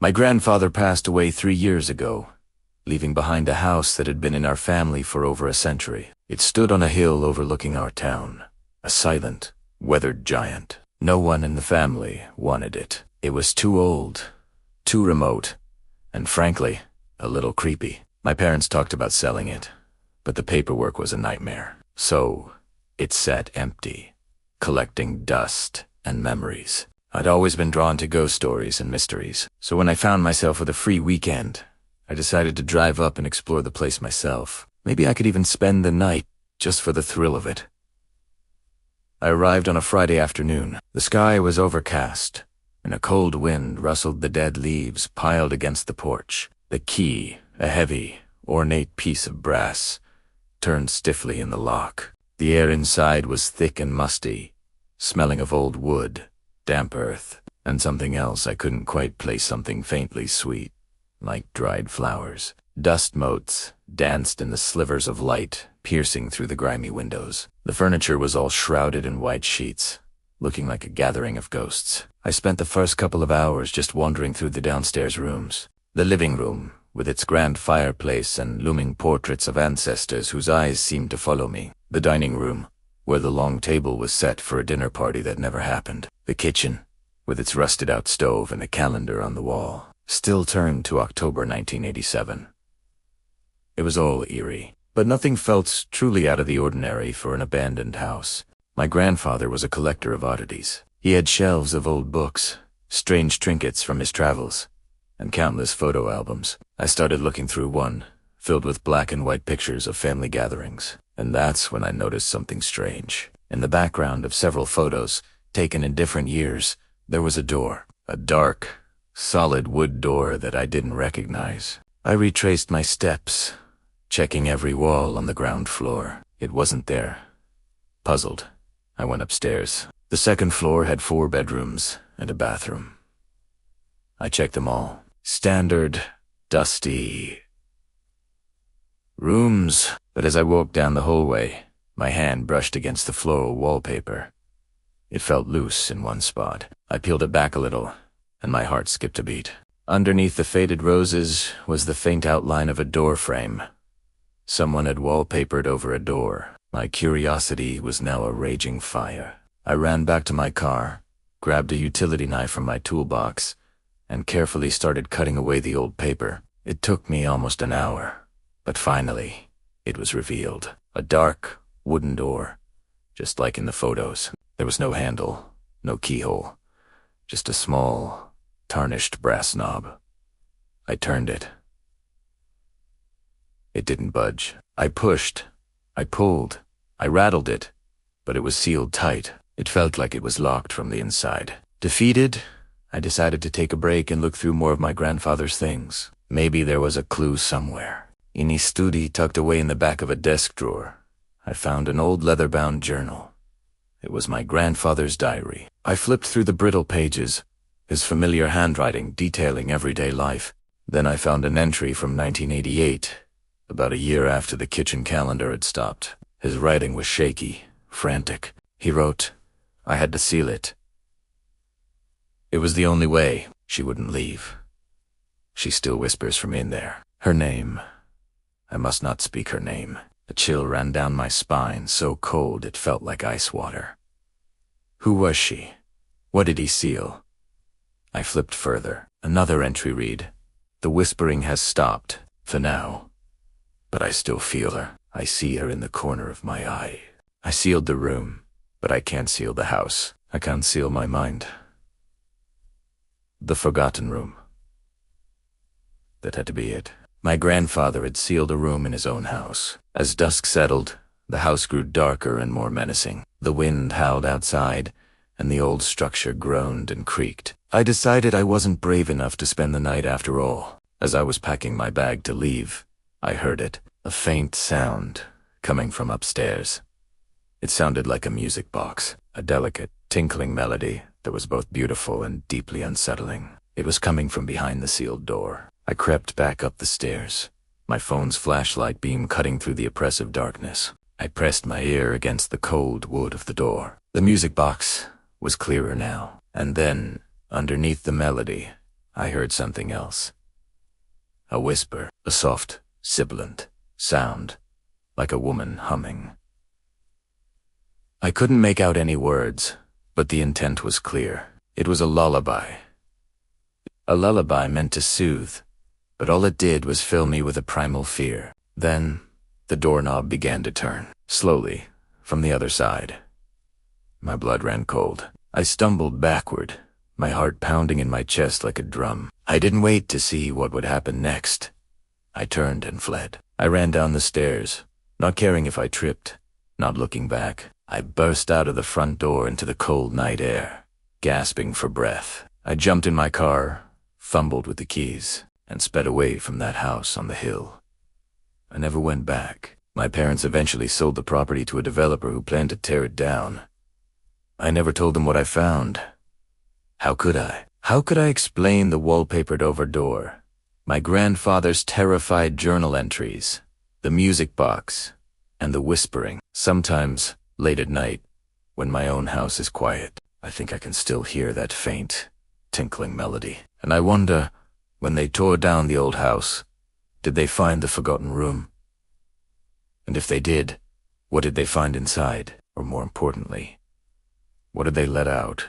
My grandfather passed away 3 years ago, leaving behind a house that had been in our family for over a century. It stood on a hill overlooking our town, a silent, weathered giant. No one in the family wanted it. It was too old, too remote, and frankly, a little creepy. My parents talked about selling it, but the paperwork was a nightmare. So, it sat empty, collecting dust and memories. I'd always been drawn to ghost stories and mysteries, so when I found myself with a free weekend, I decided to drive up and explore the place myself. Maybe I could even spend the night just for the thrill of it. I arrived on a Friday afternoon. The sky was overcast, and a cold wind rustled the dead leaves piled against the porch. The key, a heavy, ornate piece of brass, turned stiffly in the lock. The air inside was thick and musty, smelling of old wood, damp earth, and something else I couldn't quite place, something faintly sweet, like dried flowers. Dust motes danced in the slivers of light piercing through the grimy windows. The furniture was all shrouded in white sheets, looking like a gathering of ghosts. I spent the first couple of hours just wandering through the downstairs rooms. The living room, with its grand fireplace and looming portraits of ancestors whose eyes seemed to follow me. The dining room, where the long table was set for a dinner party that never happened. The kitchen, with its rusted-out stove and a calendar on the wall, still turned to October 1987. It was all eerie, but nothing felt truly out of the ordinary for an abandoned house. My grandfather was a collector of oddities. He had shelves of old books, strange trinkets from his travels, and countless photo albums. I started looking through one, filled with black and white pictures of family gatherings, and that's when I noticed something strange. In the background of several photos, taken in different years, there was a door, a dark, solid wood door that I didn't recognize. I retraced my steps, checking every wall on the ground floor. It wasn't there. Puzzled, I went upstairs. The second floor had 4 bedrooms and a bathroom. I checked them all. Standard, dusty rooms. But as I walked down the hallway, my hand brushed against the floral wallpaper. It felt loose in one spot. I peeled it back a little, and my heart skipped a beat. Underneath the faded roses was the faint outline of a door frame. Someone had wallpapered over a door. My curiosity was now a raging fire. I ran back to my car, grabbed a utility knife from my toolbox, and carefully started cutting away the old paper. It took me almost an hour, but finally, it was revealed. A dark, wooden door, just like in the photos. There was no handle, no keyhole, just a small, tarnished brass knob. I turned it. It didn't budge. I pushed, I pulled, I rattled it, but it was sealed tight. It felt like it was locked from the inside. Defeated, I decided to take a break and look through more of my grandfather's things. Maybe there was a clue somewhere. In his study, tucked away in the back of a desk drawer, I found an old leather-bound journal. It was my grandfather's diary. I flipped through the brittle pages, his familiar handwriting detailing everyday life. Then I found an entry from 1988, about a year after the kitchen calendar had stopped. His writing was shaky, frantic. He wrote, I had to seal it. It was the only way. She wouldn't leave. She still whispers from in there. Her name. I must not speak her name. A chill ran down my spine, so cold it felt like ice water. Who was she? What did he seal? I flipped further. Another entry read, the whispering has stopped, for now. But I still feel her. I see her in the corner of my eye. I sealed the room, but I can't seal the house. I can't seal my mind. The forgotten room. That had to be it. My grandfather had sealed a room in his own house. As dusk settled, the house grew darker and more menacing. The wind howled outside, and the old structure groaned and creaked. I decided I wasn't brave enough to spend the night after all. As I was packing my bag to leave, I heard it, a faint sound coming from upstairs. It sounded like a music box, a delicate, tinkling melody that was both beautiful and deeply unsettling. It was coming from behind the sealed door. I crept back up the stairs, my phone's flashlight beam cutting through the oppressive darkness. I pressed my ear against the cold wood of the door. The music box was clearer now, and then, underneath the melody, I heard something else. A whisper, a soft, sibilant sound, like a woman humming. I couldn't make out any words, but the intent was clear. It was a lullaby. A lullaby meant to soothe, but all it did was fill me with a primal fear. Then, the doorknob began to turn, slowly, from the other side. My blood ran cold. I stumbled backward, my heart pounding in my chest like a drum. I didn't wait to see what would happen next. I turned and fled. I ran down the stairs, not caring if I tripped, not looking back. I burst out of the front door into the cold night air, gasping for breath. I jumped in my car, fumbled with the keys, and sped away from that house on the hill. I never went back. My parents eventually sold the property to a developer who planned to tear it down. I never told them what I found. How could I? How could I explain the wallpapered over door, my grandfather's terrified journal entries, the music box, and the whispering? Sometimes, late at night, when my own house is quiet, I think I can still hear that faint, tinkling melody. And I wonder, when they tore down the old house, did they find the forgotten room? And if they did, what did they find inside? Or more importantly, what did they let out?